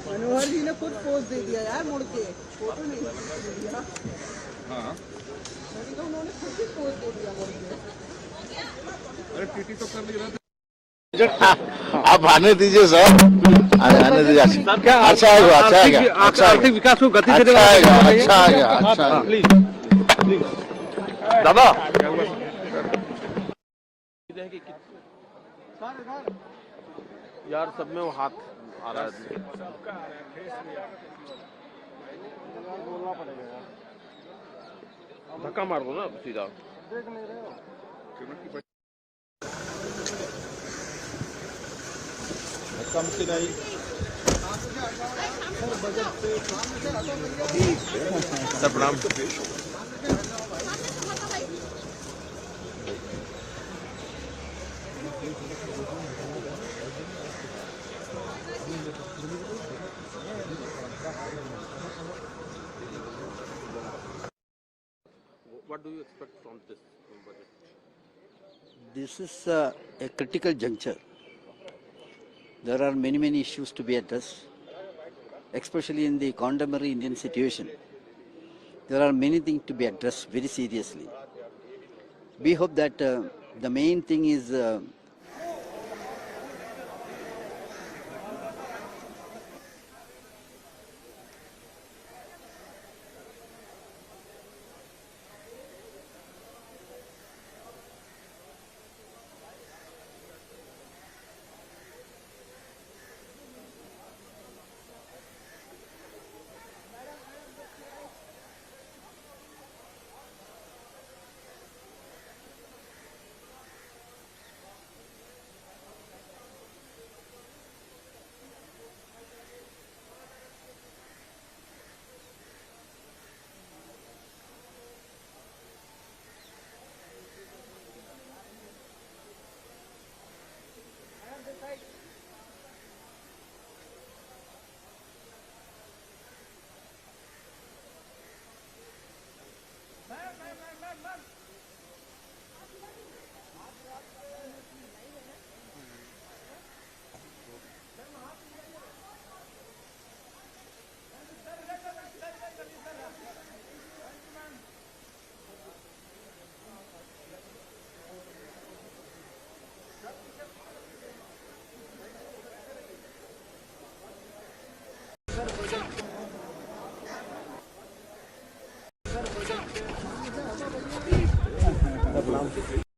मनोहर जी ने खुद पोज दे दिया यार, मुड़ के फोटो नहीं दिया। हाँ उन्होंने खुद ही पोज दे दिया मुड़ के। अरे टीटी तो कर लिया। आप आने दीजिए सर, आने दीजिए। अच्छा आएगा, अच्छा आएगा, अच्छा आर्थिक विकास को गति देने अच्छा आएगा, अच्छा आएगा, अच्छा आएगा। प्लीज दादा यार, सब में वो हाथ आ रहा है। धक्का मार दो ना सीधा। कम से नहीं सर प्रणाम। What do you expect from this budget? This is a critical juncture. There are many issues to be addressed, especially in the contemporary Indian situation. There are many things to be addressed very seriously. We hope that the main thing is प्रणाम।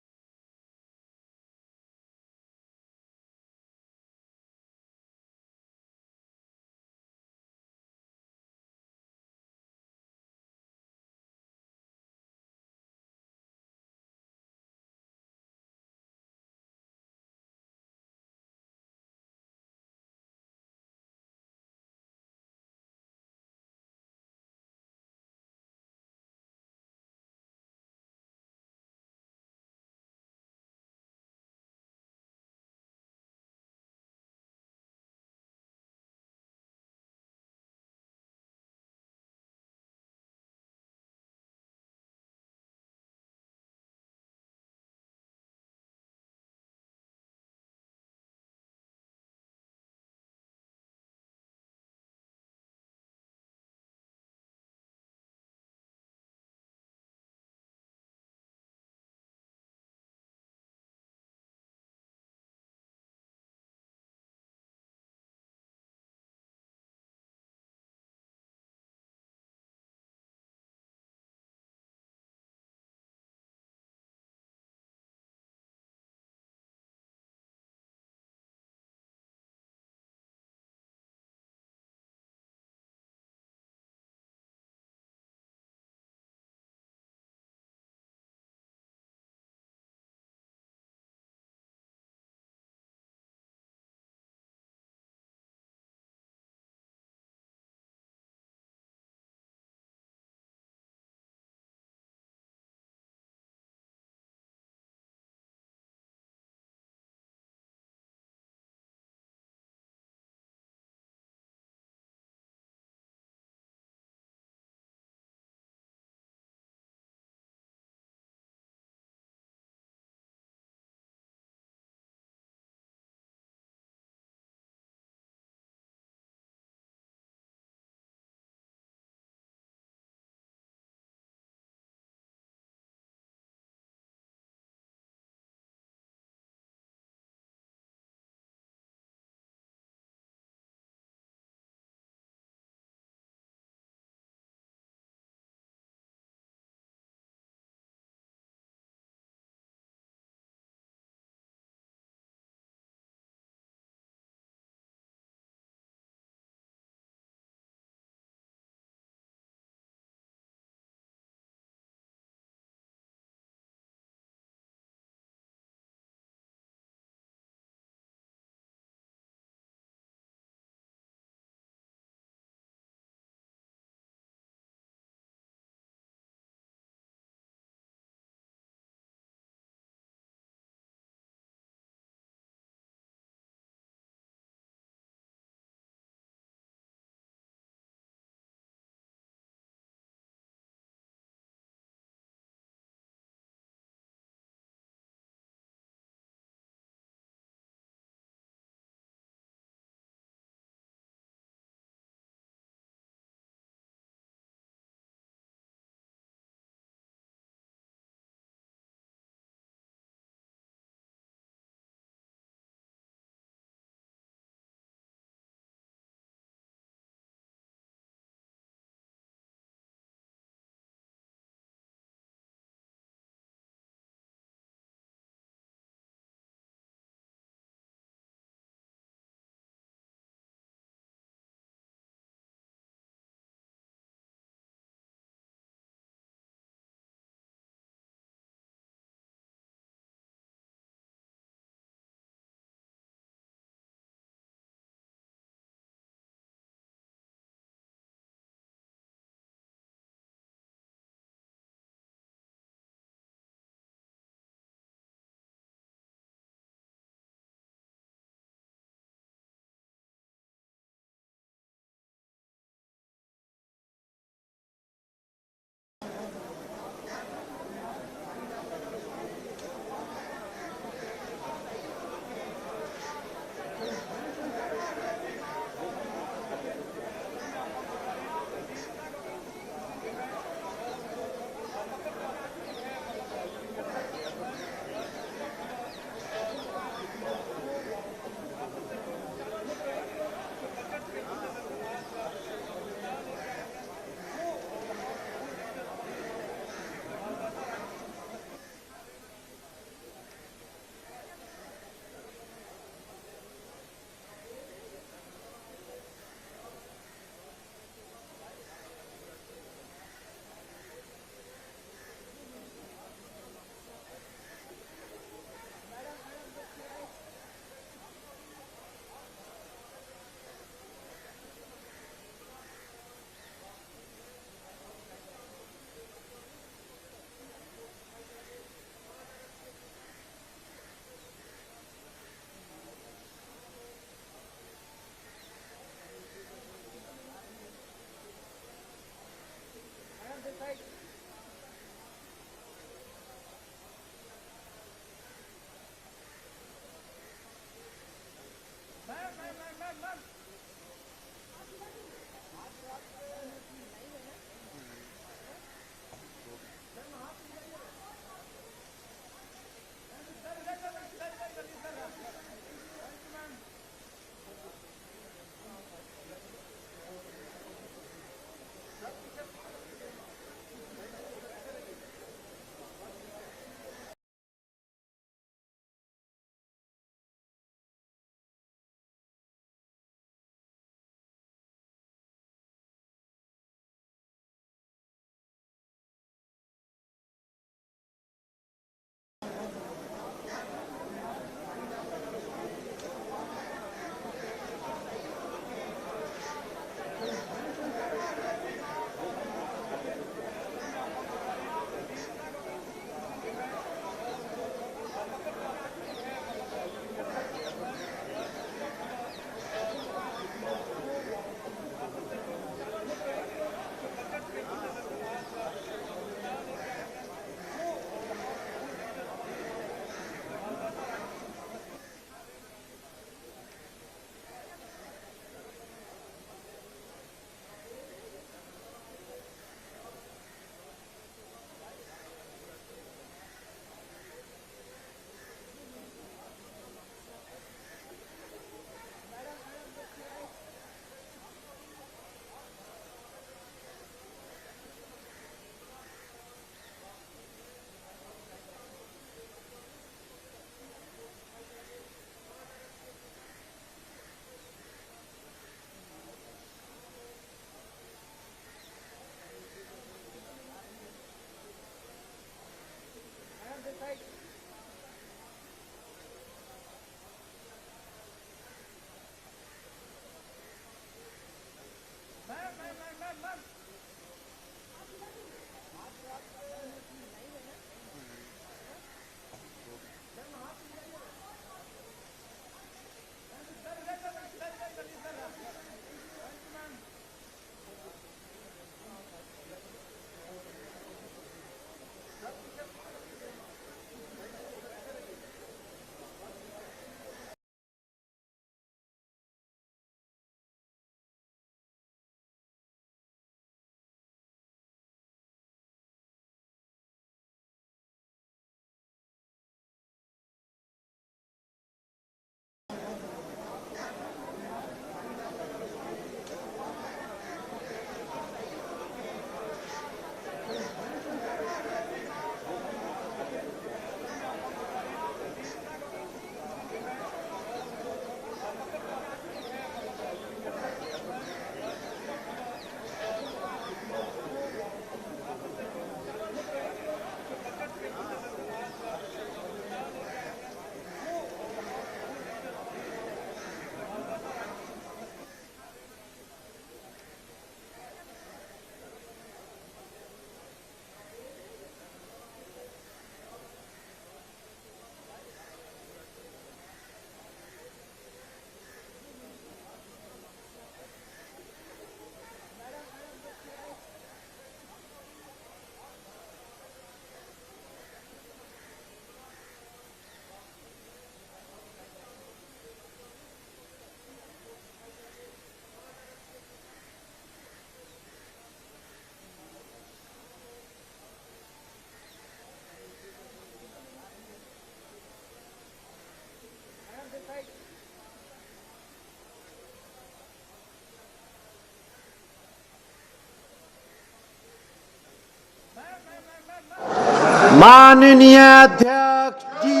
माननीय अध्यक्ष जी,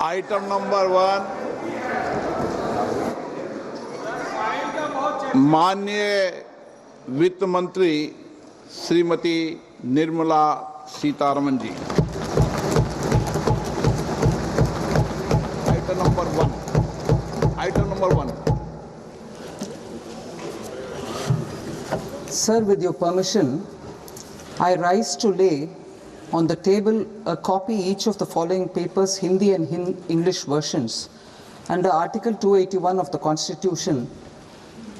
item number 1, माननीय वित्त मंत्री Shrimati Nirmala Sitharaman ji. Item number 1, item number 1। Sir, with your permission, I rise to lay on the table a copy each of the following papers, Hindi and English versions, under Article 281 of the Constitution.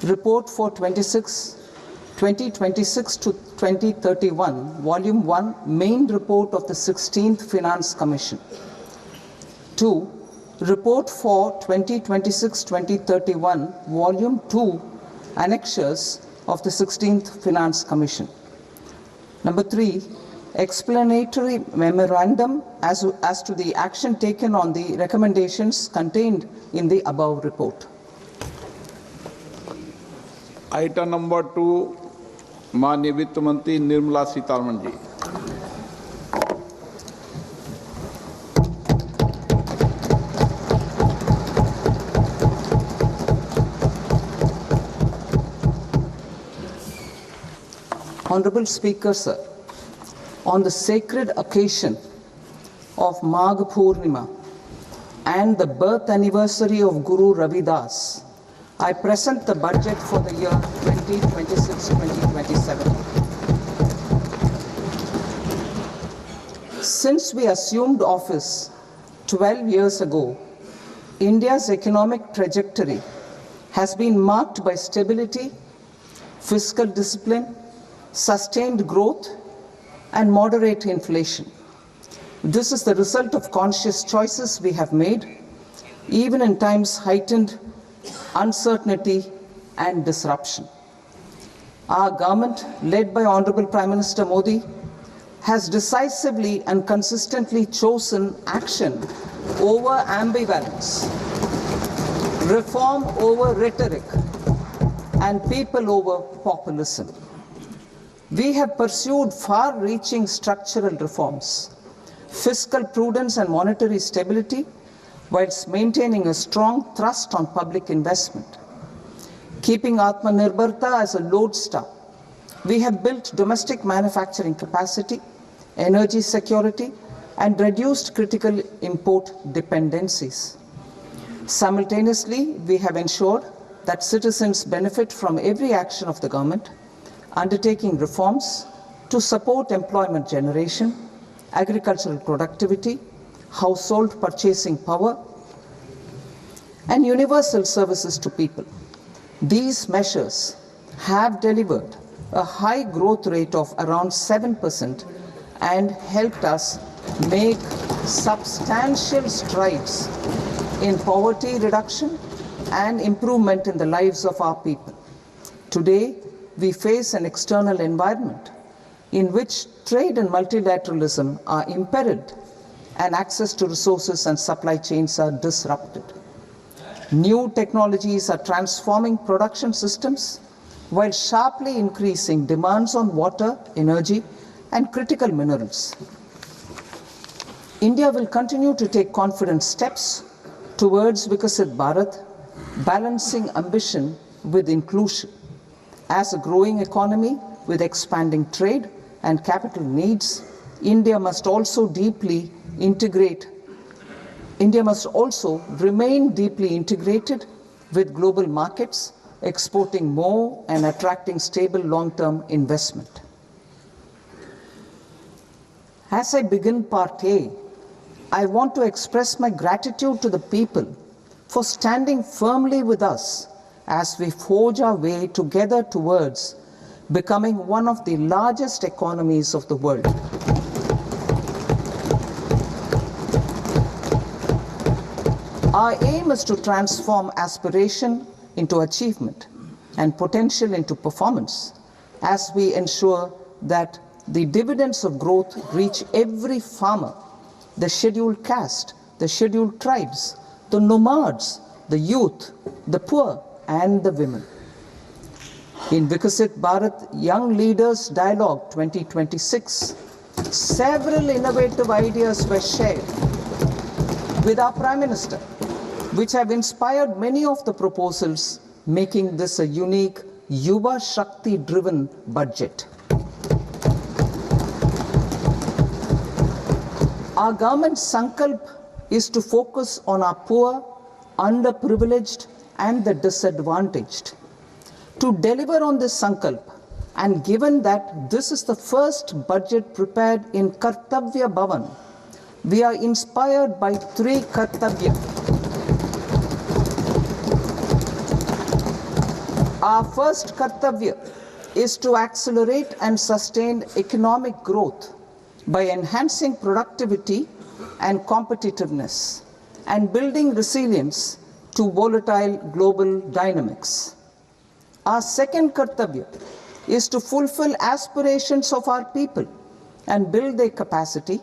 Report for 2026 to 2031, Volume 1, Main Report of the 16th Finance Commission. 2. Report for 2026-2031, Volume 2, Annexures of the 16th Finance Commission. Number 3. Explanatory memorandum as to the action taken on the recommendations contained in the above report. Item number 2, माननीय वित्त मंत्री निर्मला सीतारमन जी। Honorable Speaker, sir, on the sacred occasion of Magh Purnima and the birth anniversary of Guru Ravidas, I present the budget for the year 2026-2027. Since we assumed office 12 years ago, India's economic trajectory has been marked by stability, fiscal discipline, sustained growth, and moderate inflation. This is the result of conscious choices we have made, even in times heightened uncertainty and disruption. Our government, led by Honorable Prime Minister Modi, has decisively and consistently chosen action over ambivalence, reform over rhetoric, and people over populism. We have pursued far-reaching structural reforms, fiscal prudence and monetary stability, whilst maintaining a strong thrust on public investment. Keeping Atmanirbharta as a lodestar, we have built domestic manufacturing capacity, energy security, and reduced critical import dependencies. Simultaneously, we have ensured that citizens benefit from every action of the government, undertaking reforms to support employment generation, agricultural productivity, household purchasing power, and universal services to people. These measures have delivered a high growth rate of around 7% and helped us make substantial strides in poverty reduction and improvement in the lives of our people. Today, we face an external environment in which trade and multilateralism are imperiled and access to resources and supply chains are disrupted. New technologies are transforming production systems while sharply increasing demands on water, energy, and critical minerals. India will continue to take confident steps towards Vikasit Bharat, balancing ambition with inclusion. As a growing economy with expanding trade and capital needs, India must also remain deeply integrated with global markets, exporting more and attracting stable long-term investment. As I begin Part A, I want to express my gratitude to the people for standing firmly with us as we forge our way together towards becoming one of the largest economies of the world. Our aim is to transform aspiration into achievement and potential into performance as we ensure that the dividends of growth reach every farmer, the scheduled caste, the scheduled tribes, the nomads, the youth, the poor, and the women. In Vikasit Bharat Young Leaders Dialogue 2026, several innovative ideas were shared with our Prime Minister, which have inspired many of the proposals, making this a unique Yuva Shakti-driven budget. Our government's sankalp is to focus on our poor, underprivileged, and the disadvantaged. To deliver on this sankalp, and given that this is the first budget prepared in Kartavya Bhavan, we are inspired by three Kartavya. Our first Kartavya is to accelerate and sustain economic growth by enhancing productivity and competitiveness and building resilience to volatile global dynamics. Our second Kartavya is to fulfill aspirations of our people and build their capacity,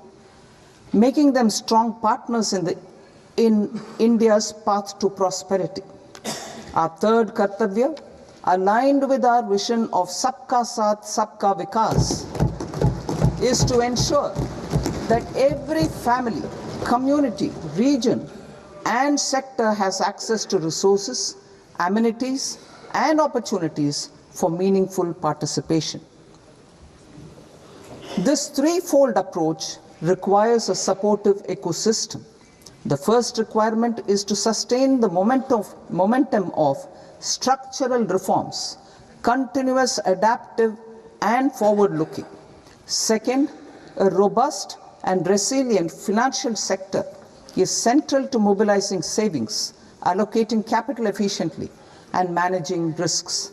making them strong partners in India's path to prosperity. Our third Kartavya, aligned with our vision of Sabka Saath, Sabka Vikas, is to ensure that every family, community, region, and sector has access to resources, amenities, and opportunities for meaningful participation. This threefold approach requires a supportive ecosystem. The first requirement is to sustain the momentum of structural reforms, continuous, adaptive, and forward-looking. Second, a robust and resilient financial sector is central to mobilizing savings, allocating capital efficiently, and managing risks.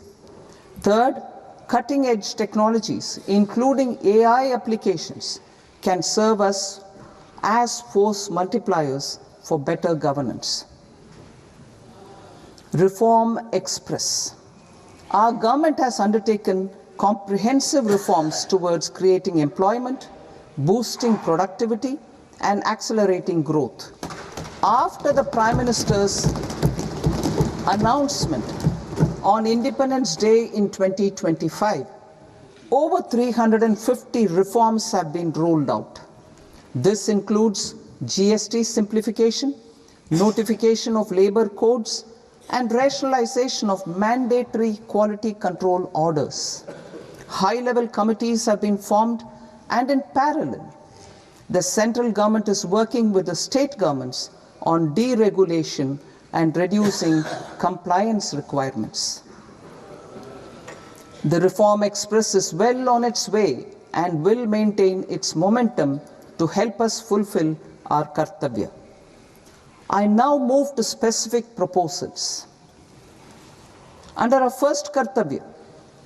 Third, cutting-edge technologies, including AI applications, can serve us as force multipliers for better governance. Reform Express. Our government has undertaken comprehensive reforms towards creating employment, boosting productivity, and accelerating growth. After the Prime Minister's announcement on Independence Day in 2025, over 350 reforms have been rolled out. This includes GST simplification, notification of labor codes, and rationalization of mandatory quality control orders. High-level committees have been formed, and in parallel, the central government is working with the state governments on deregulation and reducing compliance requirements. The Reform Express is well on its way and will maintain its momentum to help us fulfill our Kartavya. I now move to specific proposals. Under our first Kartavya,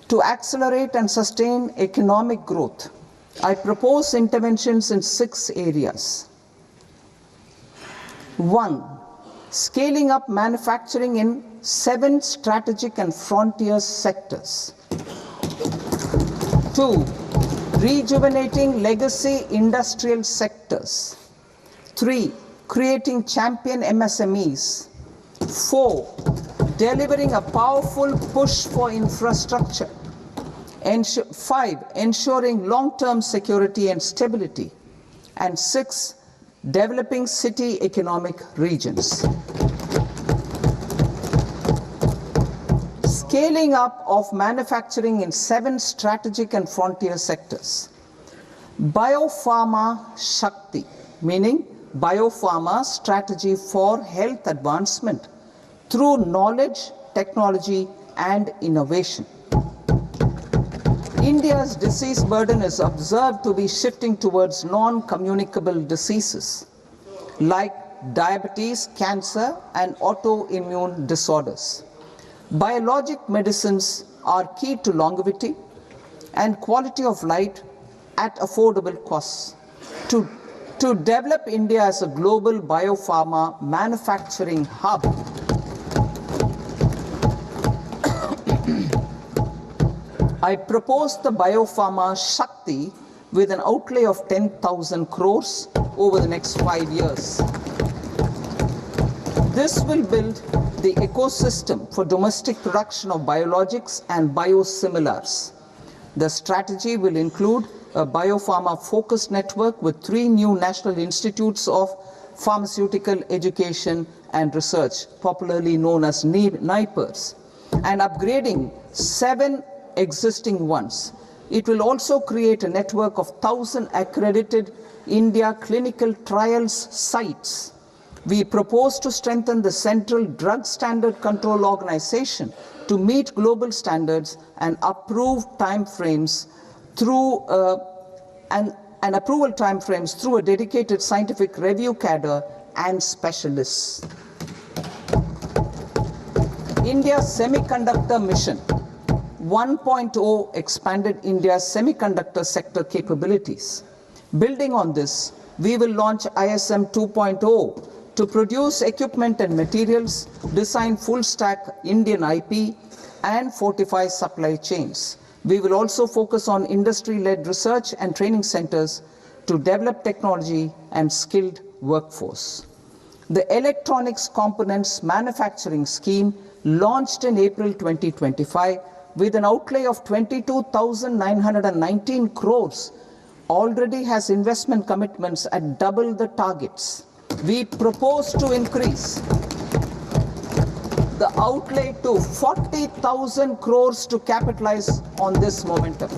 to accelerate and sustain economic growth, I propose interventions in 6 areas. 1. Scaling up manufacturing in 7 strategic and frontier sectors. 2. Rejuvenating legacy industrial sectors. 3. Creating champion MSMEs. 4. Delivering a powerful push for infrastructure. 5. Ensuring long-term security and stability. And 6. Developing city economic regions. Scaling up of manufacturing in 7 strategic and frontier sectors. Biopharma Shakti, meaning biopharma strategy for health advancement through knowledge, technology, and innovation. India's disease burden is observed to be shifting towards non-communicable diseases like diabetes, cancer, and autoimmune disorders. Biologic medicines are key to longevity and quality of life at affordable costs. To develop India as a global biopharma manufacturing hub, I propose the Biopharma Shakti with an outlay of 10,000 crores over the next 5 years. This will build the ecosystem for domestic production of biologics and biosimilars. The strategy will include a biopharma-focused network with 3 new national institutes of pharmaceutical education and research, popularly known as NIPERs, and upgrading 7 existing ones. It will also create a network of 1,000 accredited India clinical trials sites. We propose to strengthen the Central Drug Standard Control Organization to meet global standards and approve timeframes through and approval timeframes through a dedicated scientific review cadre and specialists. India's Semiconductor Mission 1.0 expanded India's semiconductor sector capabilities. Building on this, we will launch ISM 2.0 to produce equipment and materials, design full-stack Indian IP, and fortify supply chains. We will also focus on industry-led research and training centers to develop technology and skilled workforce. The Electronics Components Manufacturing Scheme, launched in April 2025 with an outlay of 22,919 crores, already has investment commitments at double the targets. We propose to increase the outlay to 40,000 crores to capitalize on this momentum.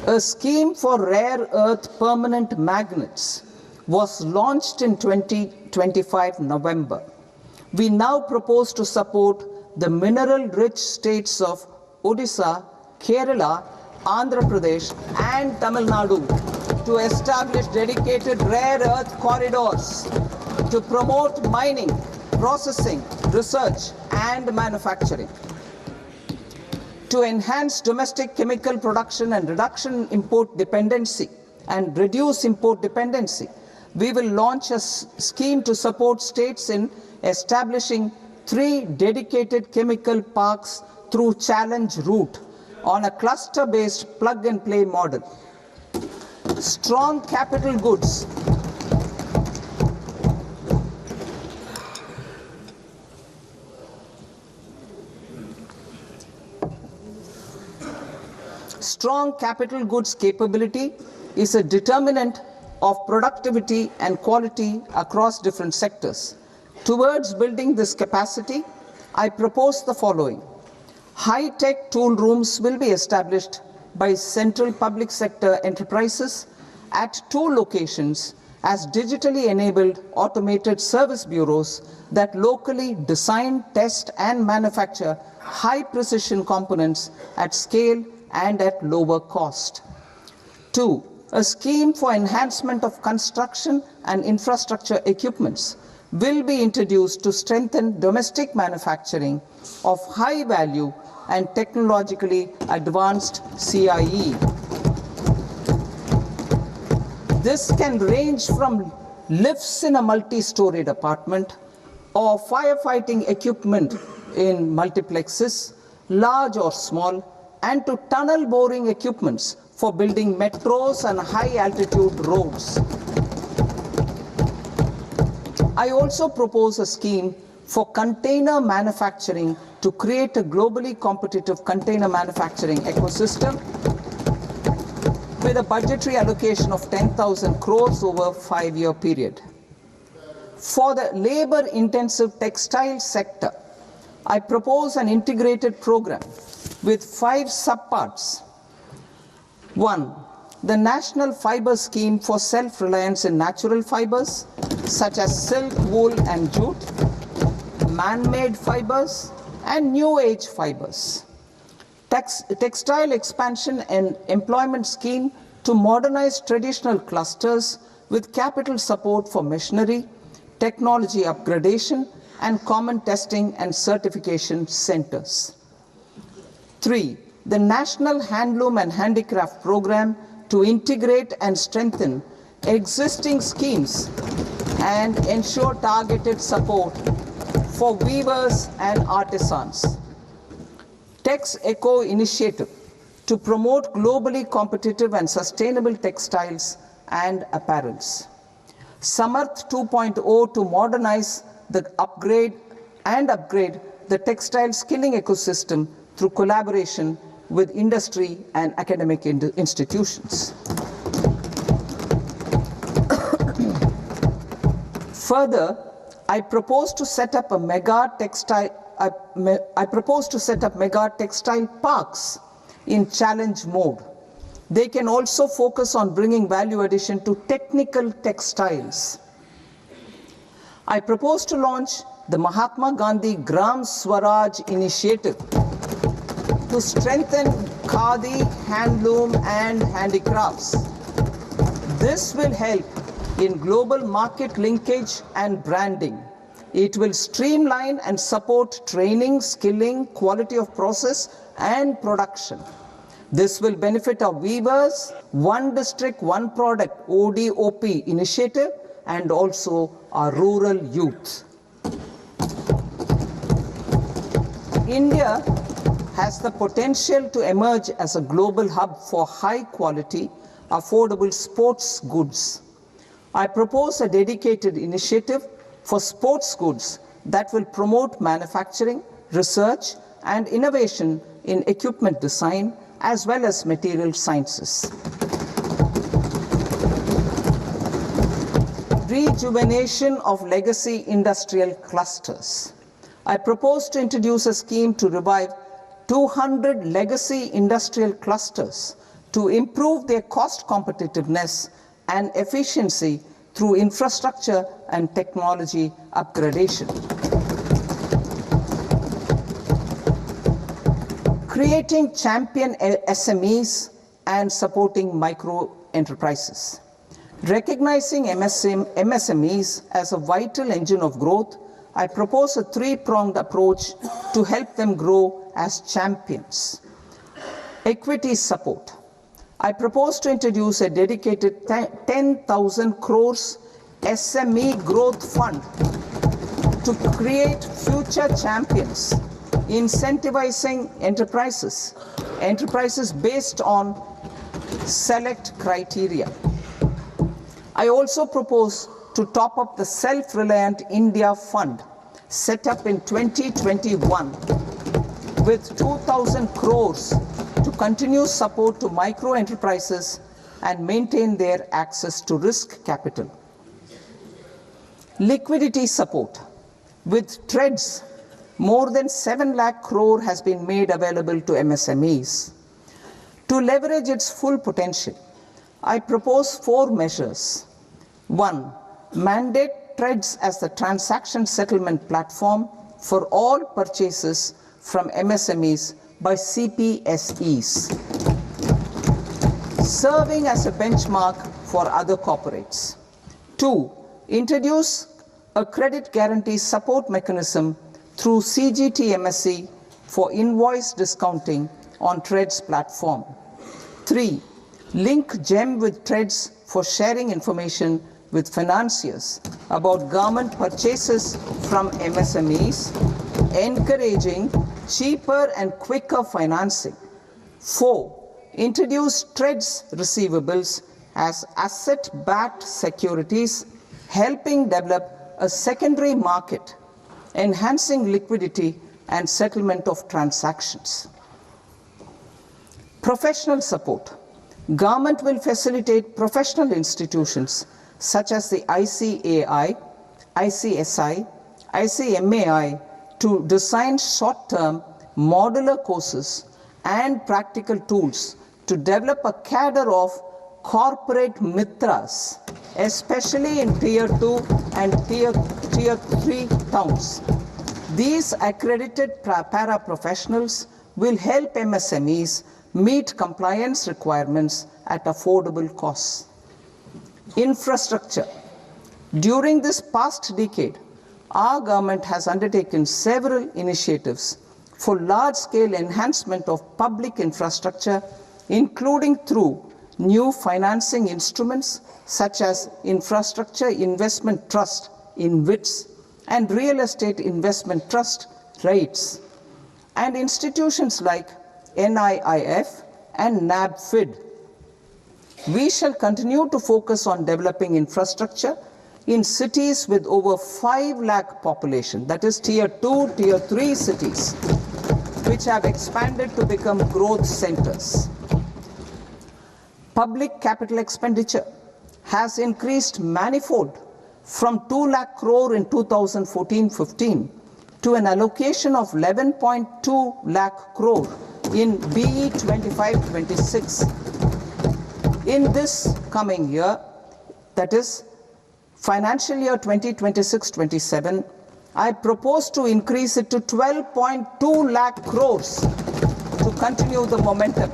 A scheme for rare earth permanent magnets was launched in 2025 November. We now propose to support the mineral-rich states of Odisha, Kerala, Andhra Pradesh and Tamil Nadu to establish dedicated rare earth corridors to promote mining, processing, research and manufacturing. To enhance domestic chemical production and reduction import dependency and reduce import dependency, we will launch a scheme to support states in establishing 3 dedicated chemical parks through challenge route on a cluster-based plug-and-play model. Strong capital goods. Strong capital goods capability is a determinant of productivity and quality across different sectors. Towards building this capacity, I propose the following. High-tech tool rooms will be established by central public sector enterprises at 2 locations as digitally enabled automated service bureaus that locally design, test and manufacture high-precision components at scale and at lower cost. 2. A scheme for enhancement of construction and infrastructure equipments will be introduced to strengthen domestic manufacturing of high value and technologically advanced CIE. This can range from lifts in a multi-storied apartment or firefighting equipment in multiplexes, large or small, and to tunnel boring equipments for building metros and high-altitude roads. I also propose a scheme for container manufacturing to create a globally competitive container manufacturing ecosystem with a budgetary allocation of 10,000 crores over a 5-year period. For the labor-intensive textile sector, I propose an integrated program with 5 subparts. 1. The National Fiber Scheme for self-reliance in natural fibers, such as silk, wool and jute, man-made fibers, and new-age fibers. Textile expansion and employment scheme to modernize traditional clusters with capital support for machinery, technology upgradation, and common testing and certification centers. 3. The National Handloom and Handicraft Program to integrate and strengthen existing schemes and ensure targeted support for weavers and artisans. Tex Eco Initiative to promote globally competitive and sustainable textiles and apparels. Samarth 2.0 to modernize the upgrade the textile skilling ecosystem through collaboration with industry and academic institutions. Further, I propose to set up mega textile parks in challenge mode. They can also focus on bringing value addition to technical textiles. I propose to launch the Mahatma Gandhi Gram Swaraj initiative to strengthen khadi, handloom and handicrafts. This will help in global market linkage and branding. It will streamline and support training, skilling, quality of process and production. This will benefit our weavers, one district, one product ODOP initiative and also our rural youth. India has the potential to emerge as a global hub for high quality, affordable sports goods. I propose a dedicated initiative for sports goods that will promote manufacturing, research and innovation in equipment design as well as material sciences. Rejuvenation of legacy industrial clusters. I propose to introduce a scheme to revive 200 legacy industrial clusters to improve their cost competitiveness and efficiency through infrastructure and technology upgradation. Creating champion SMEs and supporting micro enterprises. Recognizing MSMEs as a vital engine of growth, I propose a three-pronged approach to help them grow as champions. Equity support. I propose to introduce a dedicated 10,000 crores SME growth fund to create future champions, incentivizing enterprises based on select criteria. I also propose to top up the Self-Reliant India Fund set up in 2021 with 2,000 crores to continue support to micro enterprises and maintain their access to risk capital. Liquidity support. With TREDS, more than 7 lakh crore has been made available to MSMEs. To leverage its full potential, I propose 4 measures. 1. Mandate TREDS as the transaction settlement platform for all purchases from MSMEs by CPSEs, serving as a benchmark for other corporates. 2. Introduce a credit guarantee support mechanism through CGT MSE for invoice discounting on TREDS platform. 3. Link GEM with TREDS for sharing information with financiers about government purchases from MSMEs, encouraging cheaper and quicker financing. 4. Introduce TREDS receivables as asset-backed securities, helping develop a secondary market, enhancing liquidity and settlement of transactions. Professional support. Government will facilitate professional institutions such as the ICAI, ICSI, ICMAI to design short-term modular courses and practical tools to develop a cadre of corporate mitras, especially in Tier 2 and Tier 3 towns. These accredited para-professionals will help MSMEs meet compliance requirements at affordable costs. Infrastructure. During this past decade, our government has undertaken several initiatives for large-scale enhancement of public infrastructure, including through new financing instruments such as Infrastructure Investment Trust (InvITs) and Real Estate Investment Trust (REITs), and institutions like NIIF and NABFID. We shall continue to focus on developing infrastructure in cities with over 5 lakh population, that is tier 2, tier 3 cities, which have expanded to become growth centers. Public capital expenditure has increased manifold from 2 lakh crore in 2014-15 to an allocation of 11.2 lakh crore in BE 25-26. In this coming year, that is financial year 2026-27, I propose to increase it to 12.2 lakh crores to continue the momentum.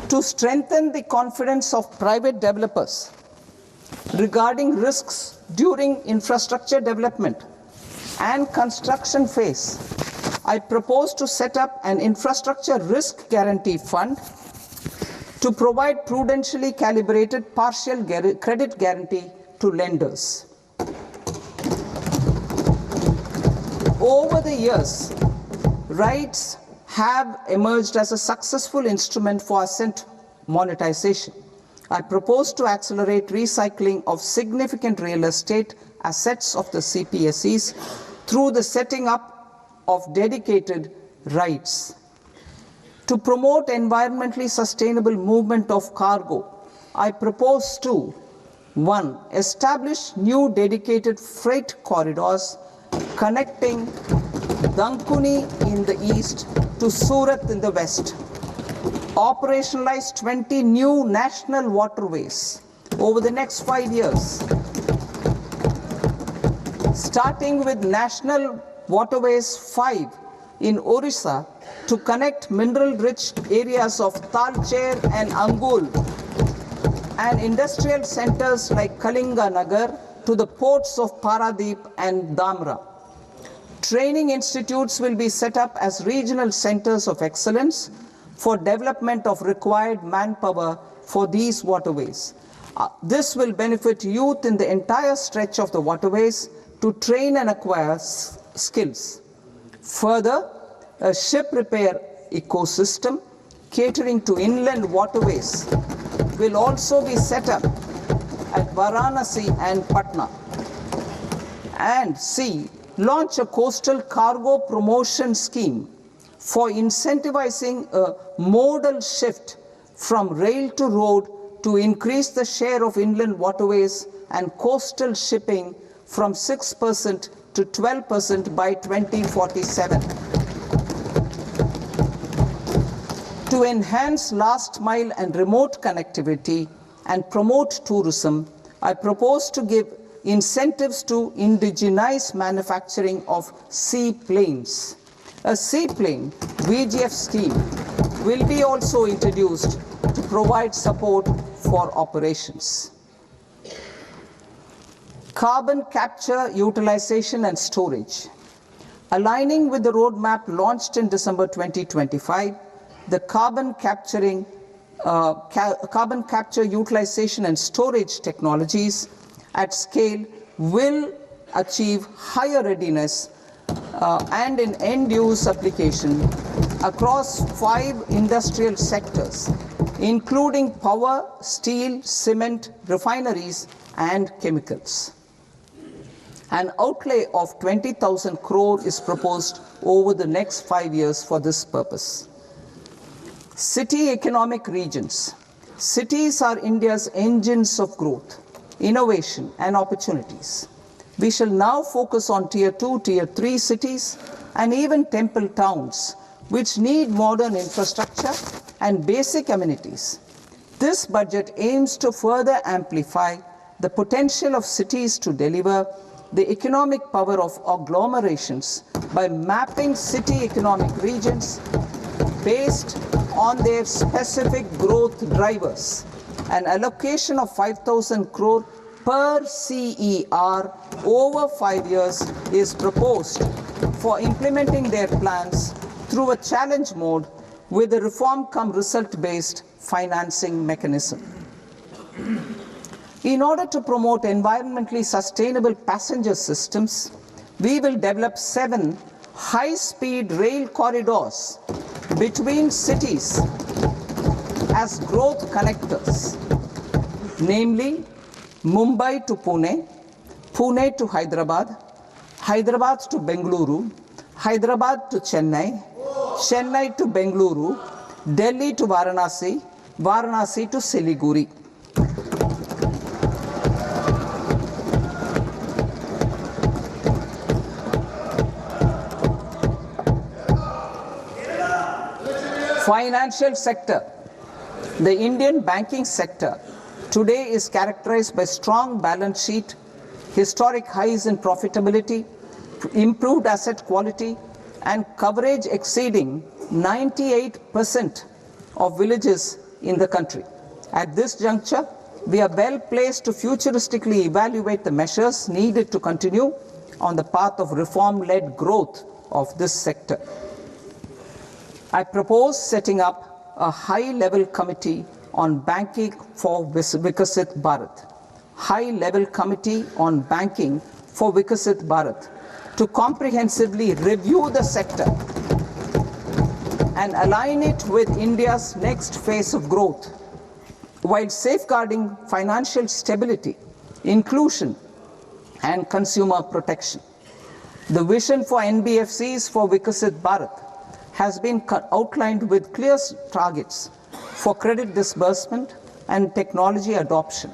To strengthen the confidence of private developers regarding risks during infrastructure development and construction phase, I propose to set up an infrastructure risk guarantee fund to provide prudentially calibrated partial credit guarantee to lenders. Over the years, rights have emerged as a successful instrument for asset monetization. I propose to accelerate recycling of significant real estate assets of the CPSEs through the setting up of dedicated rights. To promote environmentally sustainable movement of cargo, I propose to 1. Establish new dedicated freight corridors connecting Dankuni in the east to Surat in the west. Operationalize 20 new national waterways over the next 5 years, starting with National Waterways 5 in Orissa to connect mineral-rich areas of Talcher and Angul and industrial centers like Kalinga Nagar to the ports of Paradeep and Dhamra. Training institutes will be set up as regional centers of excellence for development of required manpower for these waterways. This will benefit youth in the entire stretch of the waterways to train and acquire skills. Further, a ship repair ecosystem catering to inland waterways will also be set up at Varanasi and Patna. And C, launch a coastal cargo promotion scheme for incentivizing a modal shift from rail to road to increase the share of inland waterways and coastal shipping from 6% to 12% by 2047. To enhance last mile and remote connectivity and promote tourism, I propose to give incentives to indigenize manufacturing of seaplanes. A seaplane VGF scheme will be also introduced to provide support for operations. Carbon capture, utilization and storage. Aligning with the roadmap launched in December 2025, the carbon capture, utilization and storage technologies at scale will achieve higher readiness and in end-use application across 5 industrial sectors, including power, steel, cement, refineries, and chemicals. An outlay of 20,000 crore is proposed over the next 5 years for this purpose. City economic regions. Cities are India's engines of growth, innovation, and opportunities. We shall now focus on tier 2, tier 3 cities and even temple towns which need modern infrastructure and basic amenities. This budget aims to further amplify the potential of cities to deliver the economic power of agglomerations by mapping city economic regions based on their specific growth drivers. An allocation of 5,000 crore per CER over 5 years is proposed for implementing their plans through a challenge mode with a reform-cum-result-based financing mechanism. In order to promote environmentally sustainable passenger systems, we will develop 7 high-speed rail corridors between cities as growth connectors, namely Mumbai to Pune, Pune to Hyderabad, Hyderabad to Bengaluru, Hyderabad to Chennai, Chennai to Bengaluru, Delhi to Varanasi, Varanasi to Siliguri. Financial sector. The Indian banking sector today is characterized by strong balance sheet, historic highs in profitability, improved asset quality, and coverage exceeding 98% of villages in the country. At this juncture, we are well placed to futuristically evaluate the measures needed to continue on the path of reform-led growth of this sector. I propose setting up a high-level committee on banking for Vikasit Bharat. High-level committee on banking for Vikasit Bharat to comprehensively review the sector and align it with India's next phase of growth, while safeguarding financial stability, inclusion, and consumer protection. The vision for NBFCs for Vikasit Bharat has been outlined with clear targets for credit disbursement and technology adoption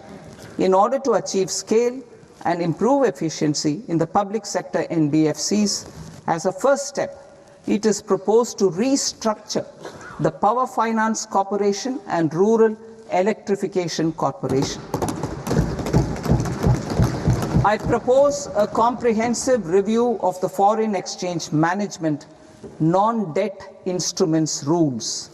in order to achieve scale and improve efficiency in the public sector NBFCs. As a first step, it is proposed to restructure the Power Finance Corporation and Rural Electrification Corporation. I propose a comprehensive review of the foreign exchange management non-debt instruments rules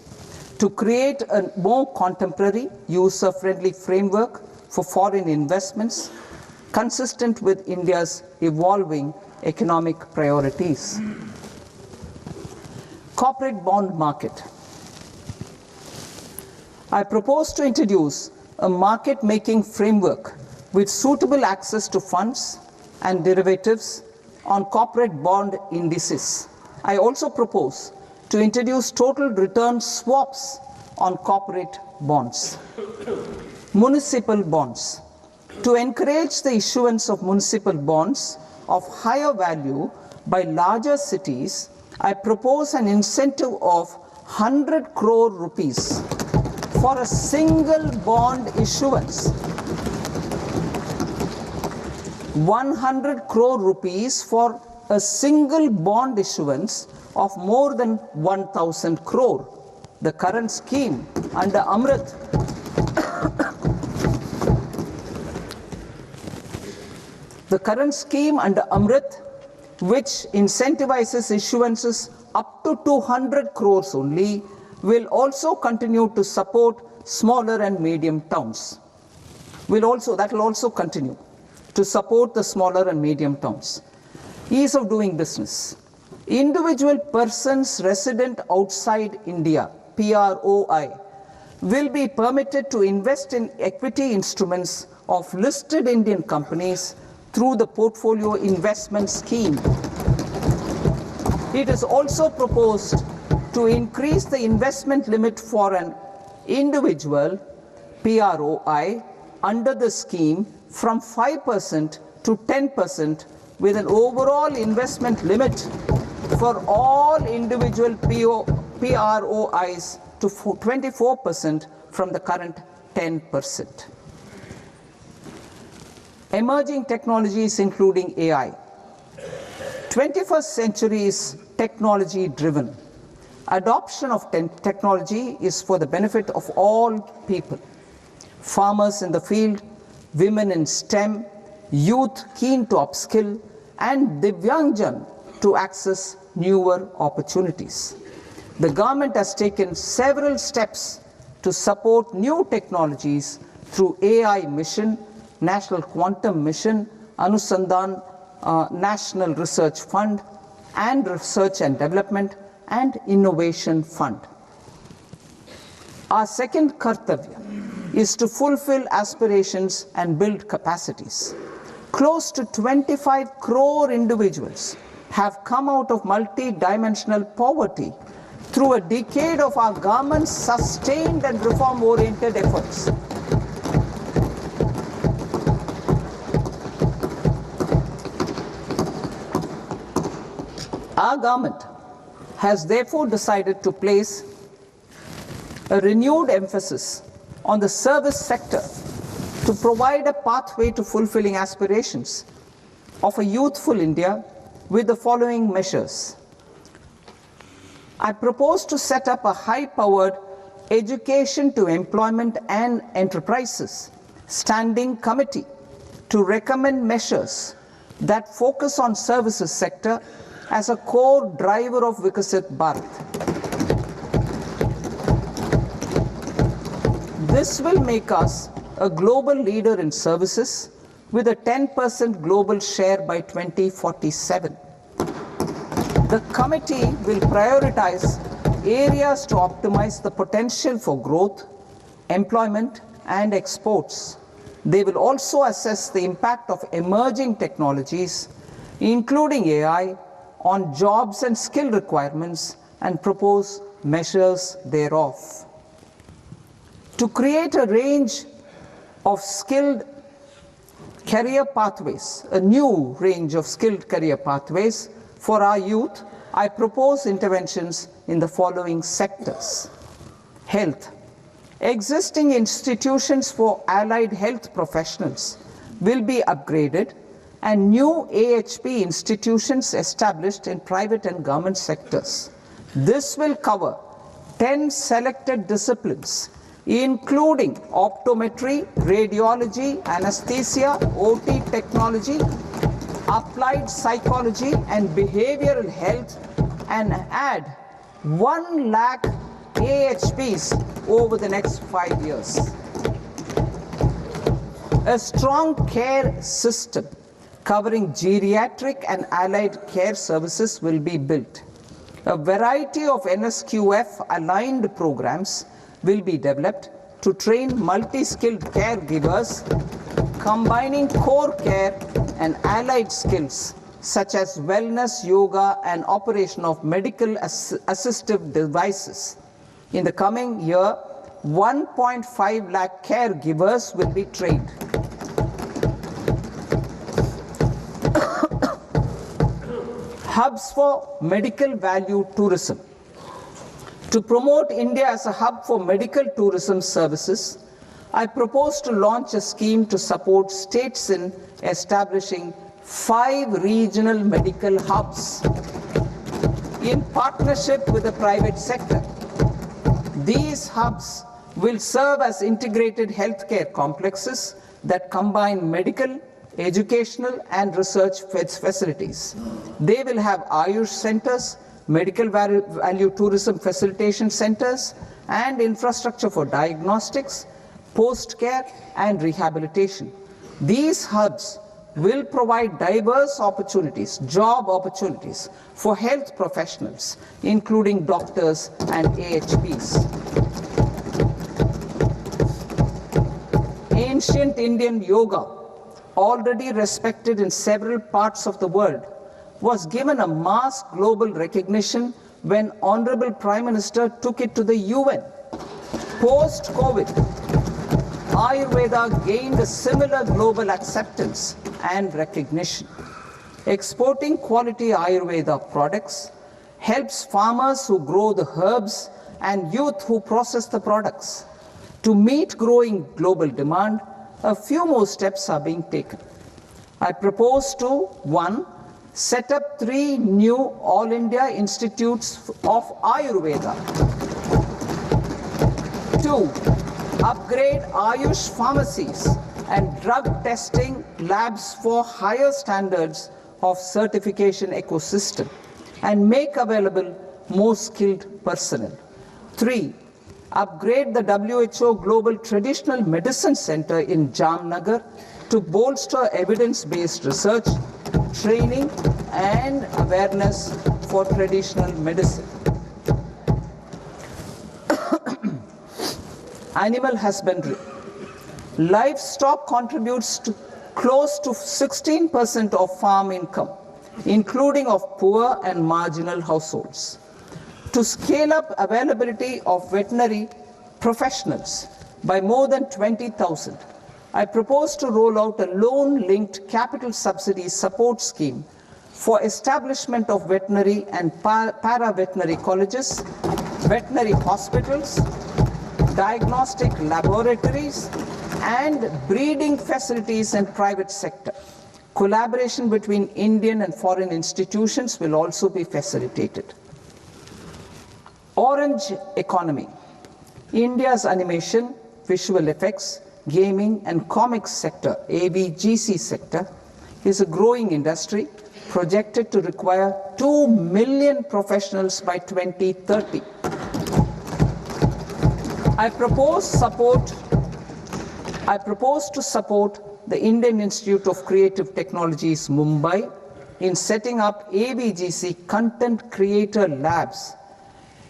to create a more contemporary, user-friendly framework for foreign investments consistent with India's evolving economic priorities. Corporate bond market. I propose to introduce a market-making framework with suitable access to funds and derivatives on corporate bond indices. I also propose to introduce total return swaps on corporate bonds. Municipal bonds. To encourage the issuance of municipal bonds of higher value by larger cities, I propose an incentive of 100 crore rupees for a single bond issuance. 100 crore rupees for a single bond issuance of more than 1,000 crore. The current scheme under Amrit which incentivizes issuances up to 200 crores only, will also continue to support smaller and medium towns. That will also continue to support the smaller and medium towns. Ease of doing business. Individual persons resident outside India, PROI, will be permitted to invest in equity instruments of listed Indian companies through the portfolio investment scheme. It is also proposed to increase the investment limit for an individual PROI under the scheme from 5% to 10%, with an overall investment limit for all individual PROIs to 24% from the current 10%. Emerging technologies including AI. 21st century is technology driven. Adoption of technology is for the benefit of all people. Farmers in the field, women in STEM, youth keen to upskill, and Divyangjan to access newer opportunities. The government has taken several steps to support new technologies through AI Mission, National Quantum Mission, Anusandhan National Research Fund, and Research and Development and Innovation Fund. Our second kartavya is to fulfill aspirations and build capacities. Close to 25 crore individuals have come out of multi-dimensional poverty through a decade of our government's sustained and reform-oriented efforts. Our government has therefore decided to place a renewed emphasis on the service sector to provide a pathway to fulfilling aspirations of a youthful India with the following measures. I propose to set up a high-powered Education to Employment and Enterprises Standing Committee to recommend measures that focus on services sector as a core driver of Vikasit Bharat. This will make us a global leader in services with a 10% global share by 2047. The committee will prioritize areas to optimize the potential for growth, employment, and exports. They will also assess the impact of emerging technologies, including AI, on jobs and skill requirements and propose measures thereof. To create a range of skilled career pathways, a new range of skilled career pathways for our youth, I propose interventions in the following sectors. Health. Existing institutions for allied health professionals will be upgraded and new AHP institutions established in private and government sectors. This will cover 10 selected disciplines, including optometry, radiology, anesthesia, OT technology, applied psychology and behavioral health, and add 1 lakh AHPs over the next 5 years. A strong care system covering geriatric and allied care services will be built. A variety of NSQF aligned programs will be developed to train multi-skilled caregivers, combining core care and allied skills such as wellness, yoga, and operation of medical assistive devices. In the coming year, 1.5 lakh caregivers will be trained. Hubs for medical value tourism. To promote India as a hub for medical tourism services, I propose to launch a scheme to support states in establishing 5 regional medical hubs in partnership with the private sector. These hubs will serve as integrated healthcare complexes that combine medical, educational, and research facilities. They will have Ayush centers, medical value tourism facilitation centers, and infrastructure for diagnostics, post-care, and rehabilitation. These hubs will provide diverse opportunities, job opportunities for health professionals, including doctors and AHPs. Ancient Indian yoga, already respected in several parts of the world, was given a mass global recognition when Honorable Prime Minister took it to the UN. Post-COVID, Ayurveda gained a similar global acceptance and recognition. Exporting quality Ayurveda products helps farmers who grow the herbs and youth who process the products. To meet growing global demand, a few more steps are being taken. I propose to 1. Set up 3 new All India Institutes of Ayurveda. 2. Upgrade Ayush pharmacies and drug testing labs for higher standards of certification ecosystem and make available more skilled personnel. 3. Upgrade the WHO Global Traditional Medicine Center in Jamnagar to bolster evidence-based research, training, and awareness for traditional medicine. Animal husbandry. Livestock contributes to close to 16% of farm income, including of poor and marginal households. to scale up availability of veterinary professionals by more than 20,000. I propose to roll out a loan-linked capital subsidy support scheme for establishment of veterinary and para-veterinary colleges, veterinary hospitals, diagnostic laboratories, and breeding facilities in private sector. Collaboration between Indian and foreign institutions will also be facilitated. Orange economy. India's animation, visual effects, gaming and comics sector, AVGC sector, is a growing industry projected to require 2 million professionals by 2030. I propose to support the Indian Institute of Creative Technologies, Mumbai, in setting up AVGC content creator labs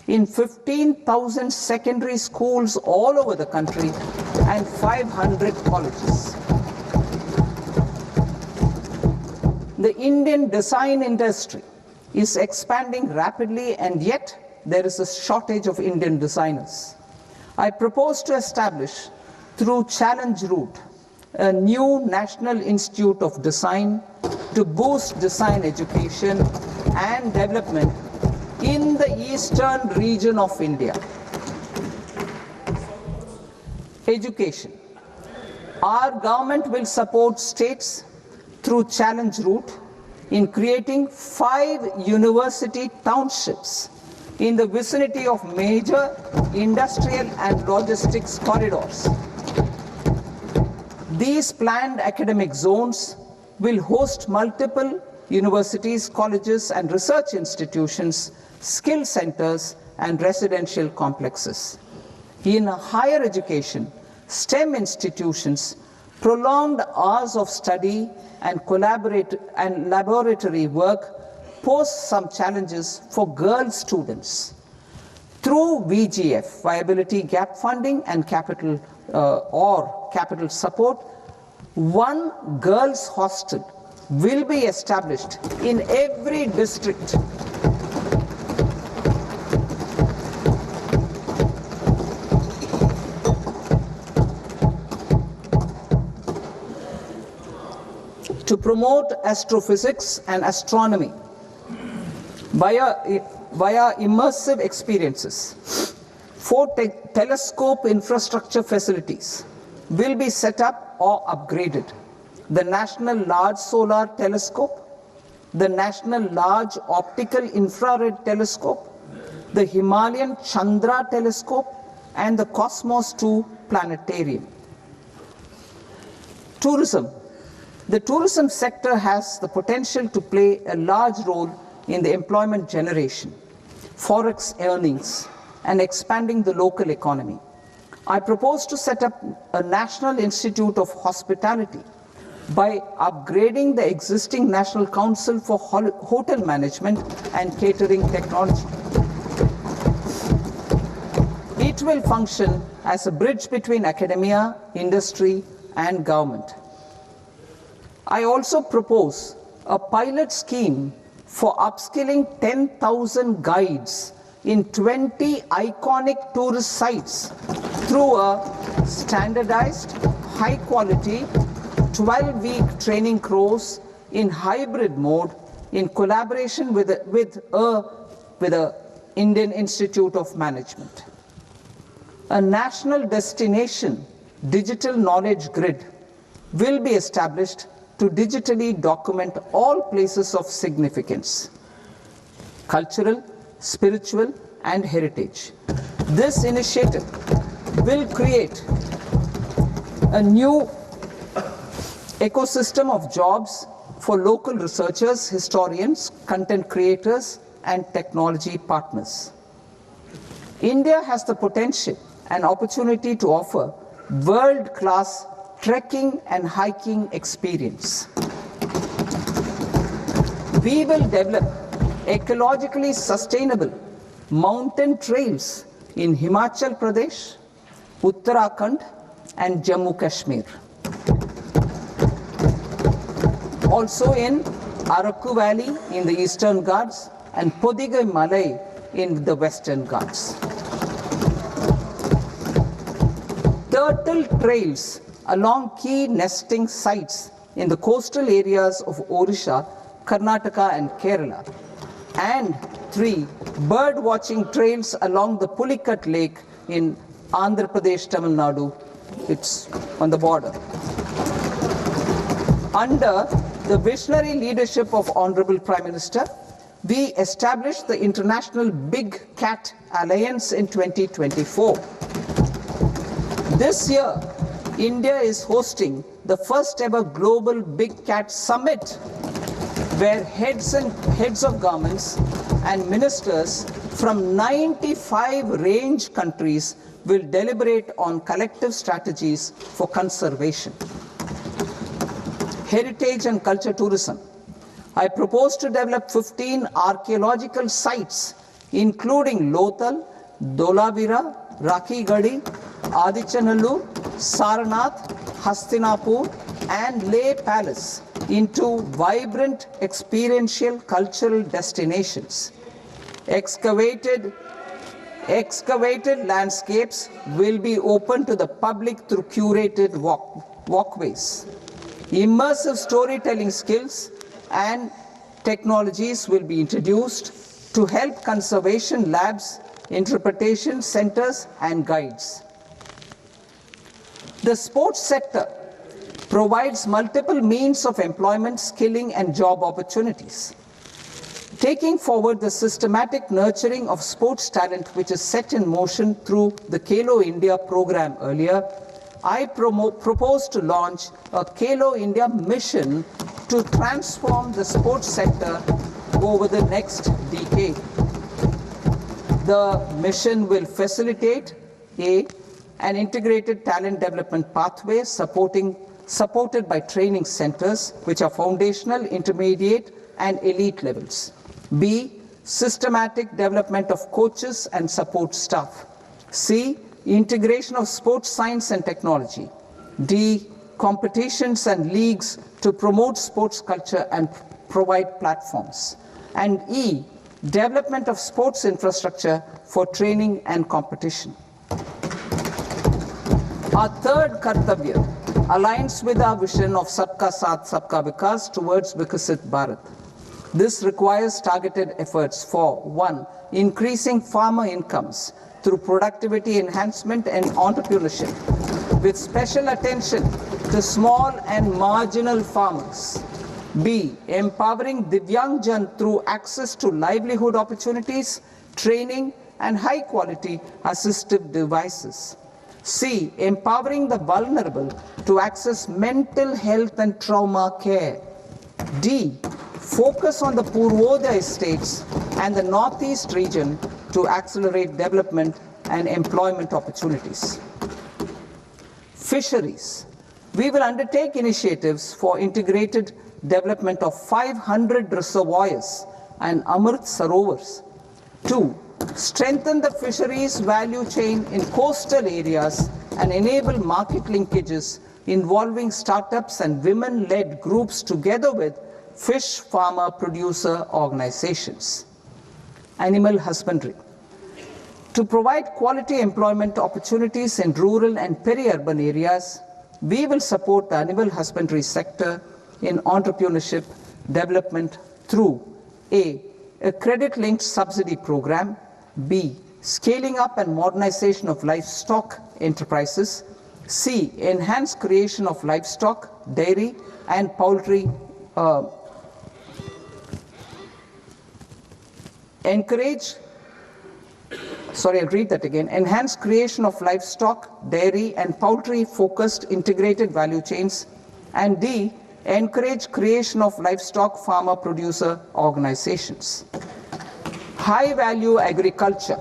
in 15,000 secondary schools all over the country and 500 colleges. The Indian design industry is expanding rapidly, and yet there is a shortage of Indian designers. I propose to establish, through Challenge Route, a new National Institute of Design to boost design education and development in the eastern region of India. Education. Our government will support states through Challenge Route in creating 5 university townships in the vicinity of major industrial and logistics corridors. These planned academic zones will host multiple universities, colleges, and research institutions, skill centers, and residential complexes. In higher education, STEM institutions, prolonged hours of study and laboratory work pose some challenges for girl students. Through VGF, Viability Gap Funding and capital support, one girls' hostel will be established in every district. To promote astrophysics and astronomy via immersive experiences. 4 telescope infrastructure facilities will be set up or upgraded. The National Large Solar Telescope, the National Large Optical Infrared Telescope, the Himalayan Chandra Telescope, and the Cosmos 2 Planetarium. Tourism. The tourism sector has the potential to play a large role in the employment generation, forex earnings, and expanding the local economy. I propose to set up a National Institute of Hospitality by upgrading the existing National Council for Hotel Management and Catering Technology. It will function as a bridge between academia, industry, and government. I also propose a pilot scheme for upskilling 10,000 guides in 20 iconic tourist sites through a standardized, high-quality, 12-week training course in hybrid mode in collaboration with the Indian Institute of Management. A national destination digital knowledge grid will be established to digitally document all places of significance, cultural, spiritual, and heritage. This initiative will create a new ecosystem of jobs for local researchers, historians, content creators, and technology partners. India has the potential and opportunity to offer world-class trekking and hiking experience. We will develop ecologically sustainable mountain trails in Himachal Pradesh, Uttarakhand, and Jammu Kashmir. Also in Araku Valley in the Eastern Ghats and Podigai Malai in the Western Ghats. Turtle trails along key nesting sites in the coastal areas of Odisha, Karnataka and Kerala. And 3. Bird watching trails along the Pulikat Lake in Andhra Pradesh, Tamil Nadu. It's on the border. Under the visionary leadership of Honorable Prime Minister, we established the International Big Cat Alliance in 2024. This year, India is hosting the first ever Global Big Cat Summit, where heads of governments and ministers from 95 range countries will deliberate on collective strategies for conservation. Heritage and culture tourism. I propose to develop 15 archaeological sites, including Lothal, Dolavira, Rakhi Gadi, Adichanallur, Saranath, Hastinapur, and Leh Palace into vibrant experiential cultural destinations. Excavated landscapes will be open to the public through curated walkways. Immersive storytelling skills and technologies will be introduced to help conservation labs, interpretation centers, and guides. The sports sector provides multiple means of employment, skilling, and job opportunities. Taking forward the systematic nurturing of sports talent which is set in motion through the Khelo India program earlier, I propose to launch a Khelo India mission to transform the sports sector over the next decade. The mission will facilitate an integrated talent development pathway supported by training centers which are foundational, intermediate, and elite levels. B. Systematic development of coaches and support staff. C. Integration of sports science and technology. D. Competitions and leagues to promote sports culture and provide platforms. And E. Development of sports infrastructure for training and competition. Our third Kartavya aligns with our vision of Sabka Saath, Sabka Vikas towards Vikasit Bharat. This requires targeted efforts for 1. Increasing farmer incomes through productivity enhancement and entrepreneurship, with special attention to small and marginal farmers. B. Empowering Divyangjan through access to livelihood opportunities, training, and high-quality assistive devices. C. Empowering the vulnerable to access mental health and trauma care. D. Focus on the Purvodaya states and the Northeast region to accelerate development and employment opportunities. Fisheries. We will undertake initiatives for integrated development of 500 reservoirs and Amrit Sarovars. 2. Strengthen the fisheries value chain in coastal areas and enable market linkages involving startups and women-led groups together with fish farmer producer organizations. Animal husbandry. To provide quality employment opportunities in rural and peri-urban areas, we will support the animal husbandry sector in entrepreneurship development through A. A credit-linked subsidy program. B. Scaling up and modernization of livestock enterprises. C. Enhanced creation of livestock, dairy, and poultry. Enhanced creation of livestock, dairy, and poultry-focused integrated value chains. And D. Encourage creation of livestock farmer-producer organizations. High-value agriculture.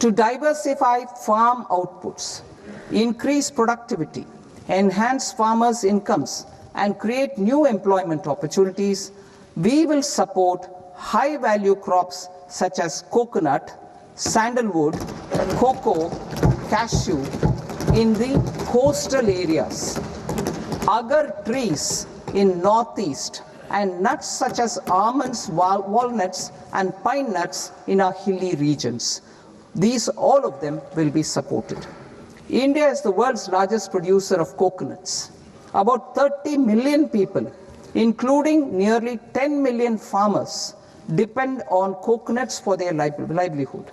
To diversify farm outputs, increase productivity, enhance farmers' incomes, and create new employment opportunities, we will support high-value crops such as coconut, sandalwood, cocoa, cashew in the coastal areas, agar trees in Northeast, and nuts such as almonds, walnuts, and pine nuts in our hilly regions. These, all of them, will be supported. India is the world's largest producer of coconuts. About 30 million people, including nearly 10 million farmers, depend on coconuts for their livelihood.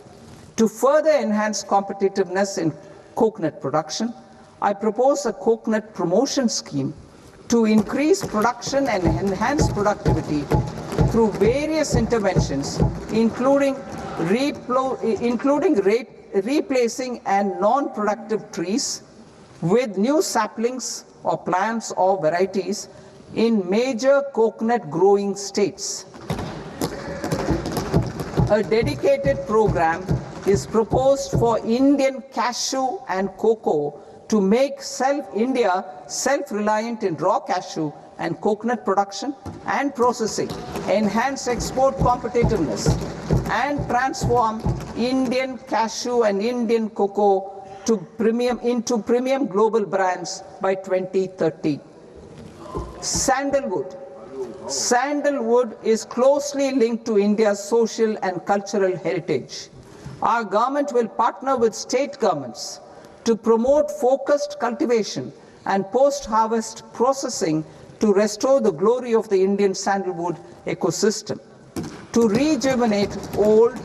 To further enhance competitiveness in coconut production, I propose a coconut promotion scheme to increase production and enhance productivity through various interventions, including replacing and non-productive trees with new saplings or plants or varieties in major coconut growing states. A dedicated program is proposed for Indian cashew and cocoa to make India self-reliant in raw cashew and coconut production and processing, enhance export competitiveness, and transform Indian cashew and Indian cocoa into premium global brands by 2030. Sandalwood. Sandalwood is closely linked to India's social and cultural heritage. Our government will partner with state governments to promote focused cultivation and post-harvest processing to restore the glory of the Indian sandalwood ecosystem, to rejuvenate old,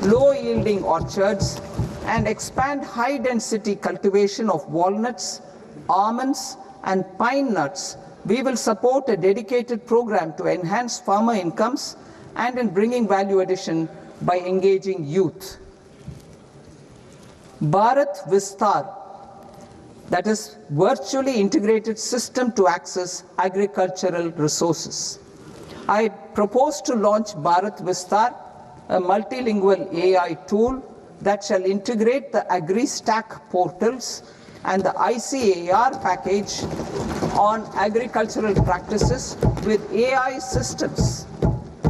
low-yielding orchards, and expand high-density cultivation of walnuts, almonds, and pine nuts. We will support a dedicated program to enhance farmer incomes and in bringing value addition by engaging youth. Bharat Vistar, that is virtually integrated system to access agricultural resources. I propose to launch Bharat Vistar, a multilingual AI tool that shall integrate the AgriStack portals and the ICAR package on agricultural practices with AI systems.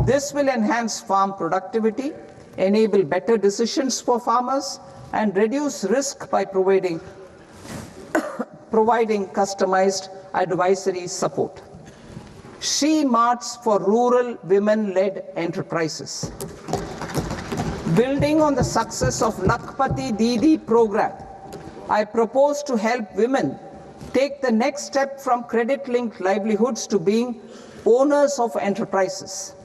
This will enhance farm productivity, enable better decisions for farmers, and reduce risk by providing customized advisory support. She-Marts for rural women-led enterprises. Building on the success of Lakpati Didi program, I propose to help women take the next step from credit-linked livelihoods to being owners of enterprises.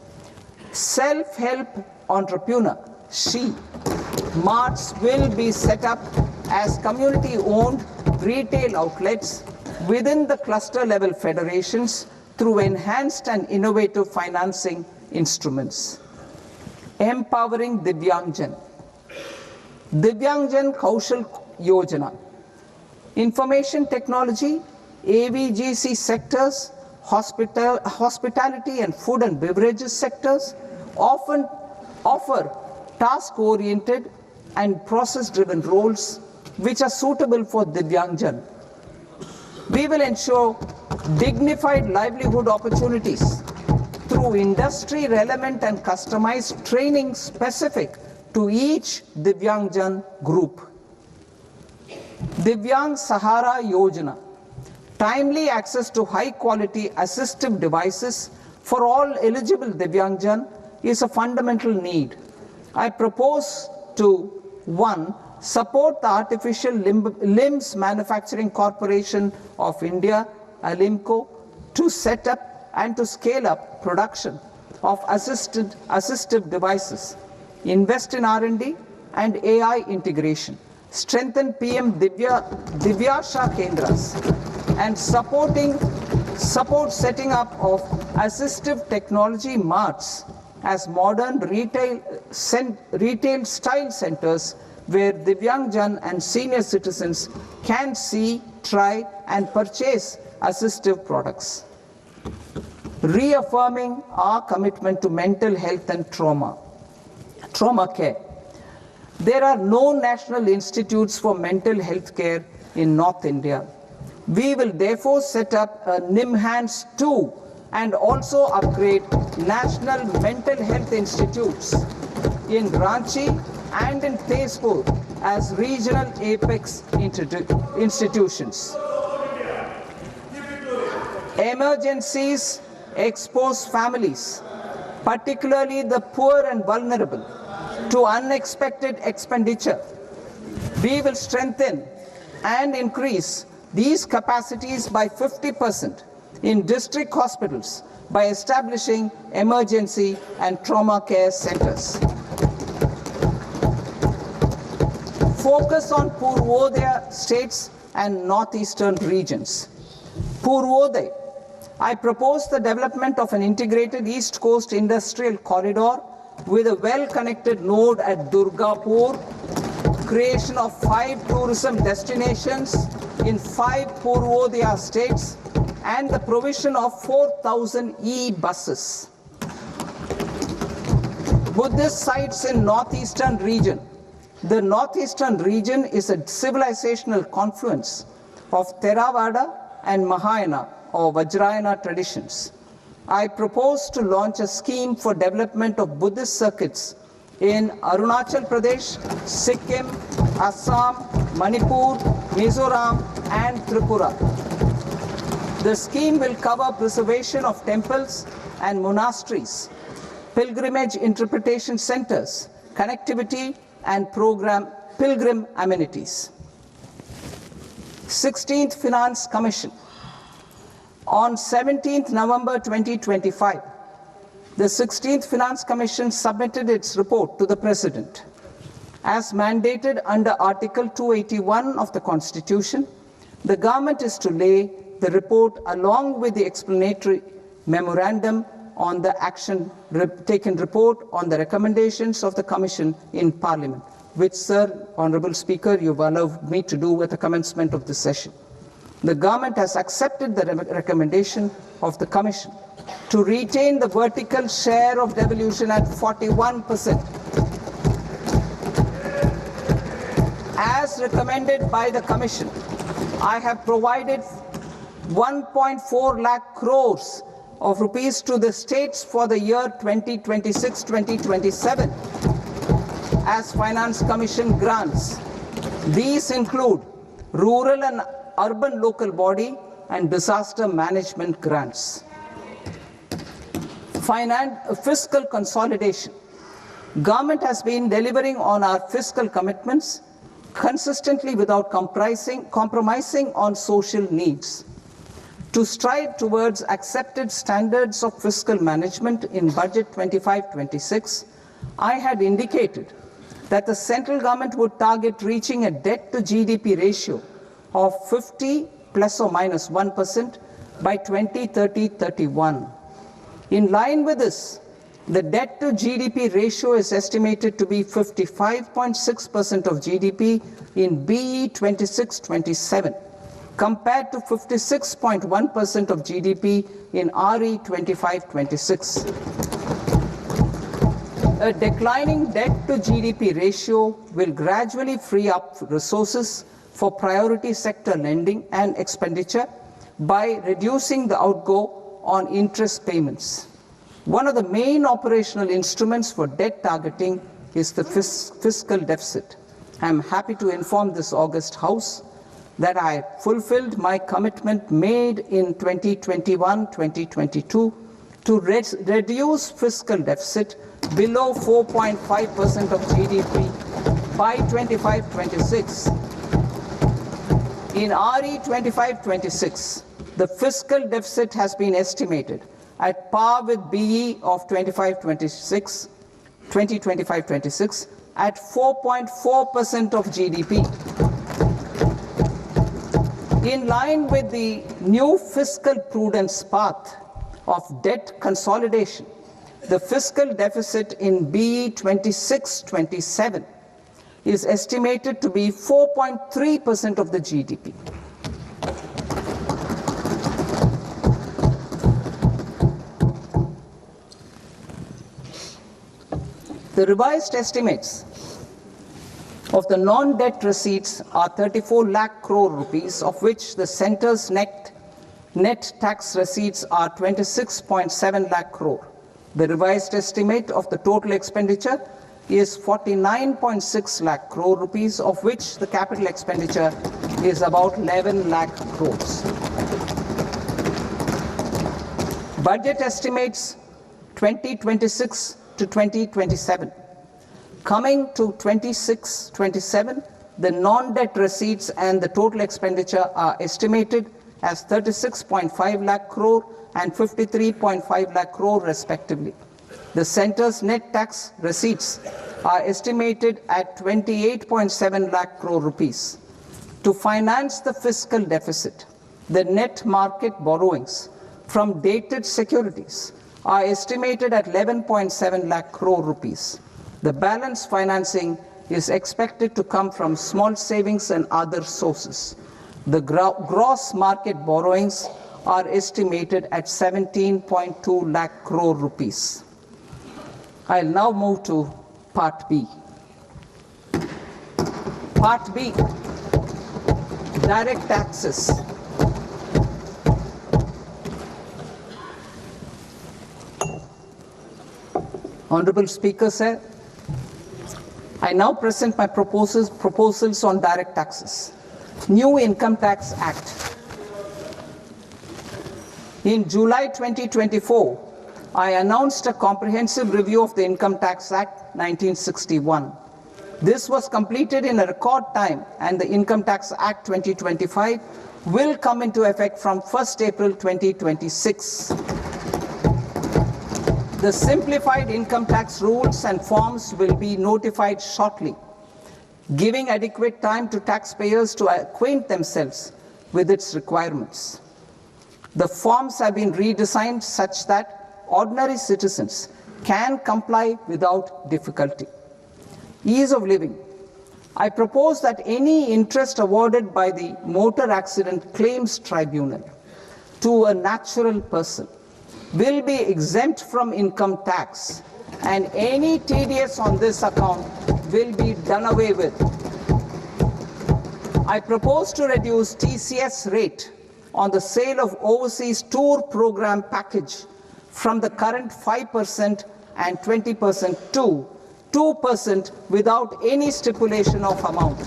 Self-help entrepreneur, She-Marts will be set up as community-owned retail outlets within the cluster-level federations through enhanced and innovative financing instruments. Empowering Divyangjan. Divyangjan Kaushal Yojana. Information technology, AVGC sectors, hospitality and food and beverages sectors often offer task-oriented and process-driven roles which are suitable for Divyangjan. We will ensure dignified livelihood opportunities through industry-relevant and customized training specific to each Divyangjan group. Divyang Sahara Yojana. Timely access to high-quality assistive devices for all eligible Divyangjan is a fundamental need. I propose to 1. Support the Artificial Limbs Manufacturing Corporation of India, Alimco, to set up and to scale up production of assistive devices, invest in R&D and AI integration, strengthen PM Divyasha Kendras, and support setting up of assistive technology marts as modern retail style centers where Divyangjan and senior citizens can see, try and purchase assistive products. Reaffirming our commitment to mental health and trauma care. There are no national institutes for mental health care in North India. We will therefore set up a NIMHANS 2 and also upgrade national mental health institutes in Ranchi and in Tezpur as regional apex institutions. Emergencies expose families, particularly the poor and vulnerable, to unexpected expenditure. We will strengthen and increase these capacities by 50% in district hospitals by establishing emergency and trauma care centers. Focus on Purvodaya states and northeastern regions. Purvodaya, I propose the development of an integrated East Coast industrial corridor with a well-connected node at Durgapur, creation of 5 tourism destinations in 5 Purvodaya states, and the provision of 4,000 e-buses. Buddhist sites in northeastern region. The northeastern region is a civilizational confluence of Theravada and Mahayana or Vajrayana traditions. I propose to launch a scheme for development of Buddhist circuits in Arunachal Pradesh, Sikkim, Assam, Manipur, Mizoram, and Tripura. The scheme will cover preservation of temples and monasteries, pilgrimage interpretation centers, connectivity, and pilgrim amenities. 16th Finance Commission. On 17th November 2025, the 16th Finance Commission submitted its report to the President. As mandated under Article 281 of the Constitution, the government is to lay the report along with the explanatory memorandum on the action taken report on the recommendations of the Commission in Parliament, which, Sir, Honourable Speaker, you've allowed me to do at the commencement of the session. The government has accepted the recommendation of the Commission to retain the vertical share of devolution at 41%. As recommended by the Commission, I have provided 1.4 lakh crores of rupees to the states for the year 2026-2027 as Finance Commission grants. These include rural and urban local body and disaster management grants. Fiscal consolidation. Government has been delivering on our fiscal commitments consistently without compromising on social needs. To strive towards accepted standards of fiscal management in Budget 25-26, I had indicated that the central government would target reaching a debt to GDP ratio of 50 plus or minus 1% by 2030-31. In line with this, the debt to GDP ratio is estimated to be 55.6% of GDP in BE 26-27. compared to 56.1% of GDP in RE 25-26. A declining debt to GDP ratio will gradually free up resources for priority sector lending and expenditure by reducing the outgo on interest payments. One of the main operational instruments for debt targeting is the fiscal deficit. I am happy to inform this august House that I fulfilled my commitment made in 2021-2022 to reduce fiscal deficit below 4.5% of GDP by 25-26. In RE 25-26, the fiscal deficit has been estimated at par with BE of 2025-26 at 4.4% of GDP. In line with the new fiscal prudence path of debt consolidation, the fiscal deficit in BE 26-27 is estimated to be 4.3% of the GDP. The revised estimates of the non-debt receipts are 34 lakh crore rupees, of which the centre's net tax receipts are 26.7 lakh crore. The revised estimate of the total expenditure is 49.6 lakh crore rupees, of which the capital expenditure is about 11 lakh crores. Budget estimates 2026 to 2027. Coming to 26-27, the non-debt receipts and the total expenditure are estimated as 36.5 lakh crore and 53.5 lakh crore respectively. The centre's net tax receipts are estimated at 28.7 lakh crore rupees. To finance the fiscal deficit, the net market borrowings from dated securities are estimated at 11.7 lakh crore rupees. The balance financing is expected to come from small savings and other sources. The gross market borrowings are estimated at 17.2 lakh crore rupees. I'll now move to Part B. Part B, direct taxes. Honorable Speaker, sir, I now present my proposals on direct taxes. New Income Tax Act. In July 2024, I announced a comprehensive review of the Income Tax Act 1961. This was completed in a record time, and the Income Tax Act 2025 will come into effect from 1st April 2026. The simplified income tax rules and forms will be notified shortly, giving adequate time to taxpayers to acquaint themselves with its requirements. The forms have been redesigned such that ordinary citizens can comply without difficulty. Ease of living. I propose that any interest awarded by the Motor Accident Claims Tribunal to a natural person will be exempt from income tax, and any TDS on this account will be done away with. I propose to reduce TCS rate on the sale of overseas tour program package from the current 5% and 20% to 2% without any stipulation of amount.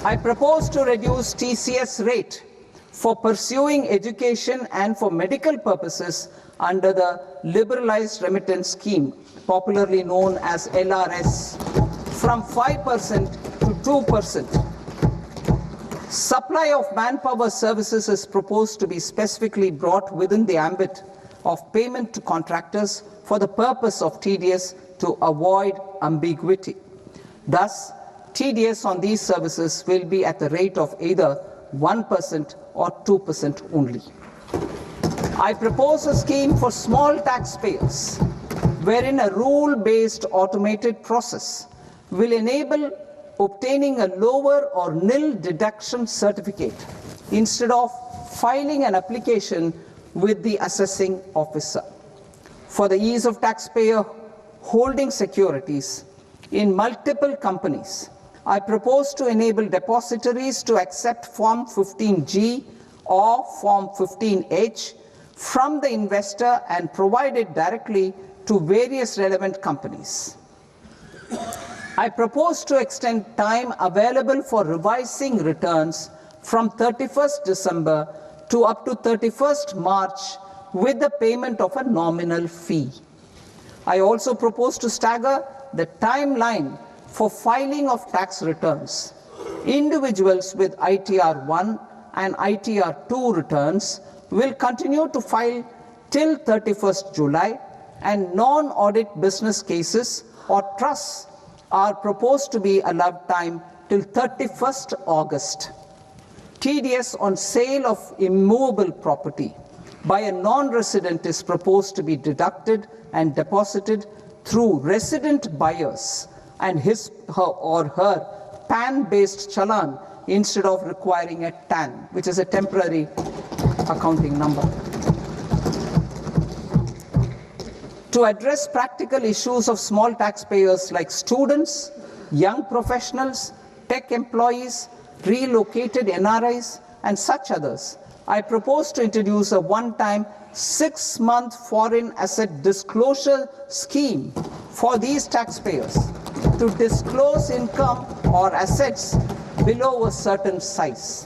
I propose to reduce TCS rate for pursuing education and for medical purposes under the Liberalized Remittance Scheme, popularly known as LRS, from 5% to 2%. Supply of manpower services is proposed to be specifically brought within the ambit of payment to contractors for the purpose of TDS to avoid ambiguity. Thus, TDS on these services will be at the rate of either 1% or 2% only. I propose a scheme for small taxpayers wherein a rule-based automated process will enable obtaining a lower or nil deduction certificate instead of filing an application with the assessing officer. For the ease of taxpayer holding securities in multiple companies, I propose to enable depositories to accept Form 15G or Form 15H from the investor and provide it directly to various relevant companies. I propose to extend time available for revising returns from 31st December to up to 31st March with the payment of a nominal fee. I also propose to stagger the timeline for filing of tax returns. Individuals with ITR 1 and ITR 2 returns will continue to file till 31st July, and non-audit business cases or trusts are proposed to be allowed time till 31st August. TDS on sale of immovable property by a non-resident is proposed to be deducted and deposited through resident buyers and his or her PAN-based challan instead of requiring a TAN, which is a temporary accounting number. To address practical issues of small taxpayers like students, young professionals, tech employees, relocated NRIs, and such others, I propose to introduce a one-time 6-month foreign asset disclosure scheme for these taxpayers to disclose income or assets below a certain size.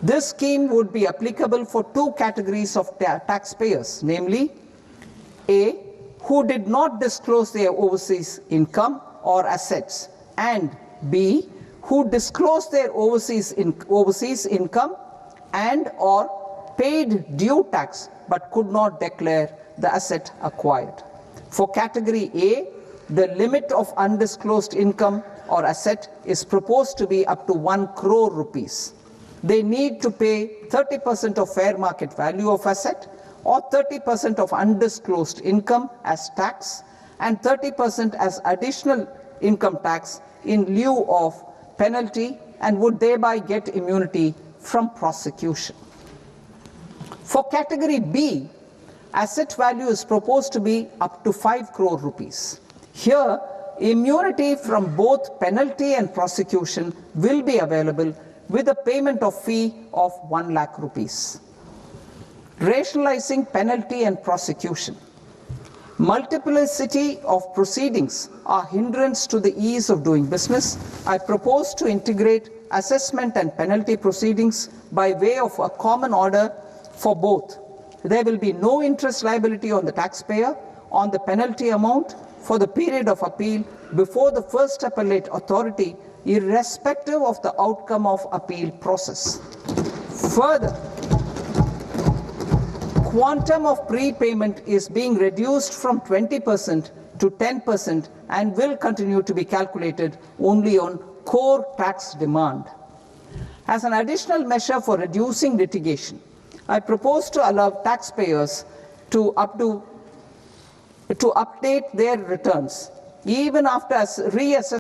This scheme would be applicable for two categories of taxpayers, namely A, who did not disclose their overseas income or assets, and B, who disclosed their overseas income and or paid due tax but could not declare the asset acquired. For category A, the limit of undisclosed income or asset is proposed to be up to 1 crore rupees. They need to pay 30% of fair market value of asset or 30% of undisclosed income as tax and 30% as additional income tax in lieu of penalty and would thereby get immunity from prosecution. For category B, asset value is proposed to be up to 5 crore rupees. Here, immunity from both penalty and prosecution will be available with a payment of fee of 1 lakh rupees. Rationalizing penalty and prosecution. Multiplicity of proceedings are hindrance to the ease of doing business. I propose to integrate assessment and penalty proceedings by way of a common order for both. There will be no interest liability on the taxpayer on the penalty amount for the period of appeal before the first appellate authority, irrespective of the outcome of appeal process. Further, quantum of prepayment is being reduced from 20% to 10% and will continue to be calculated only on core tax demand. As an additional measure for reducing litigation, I propose to allow taxpayers to update their returns even after reassessment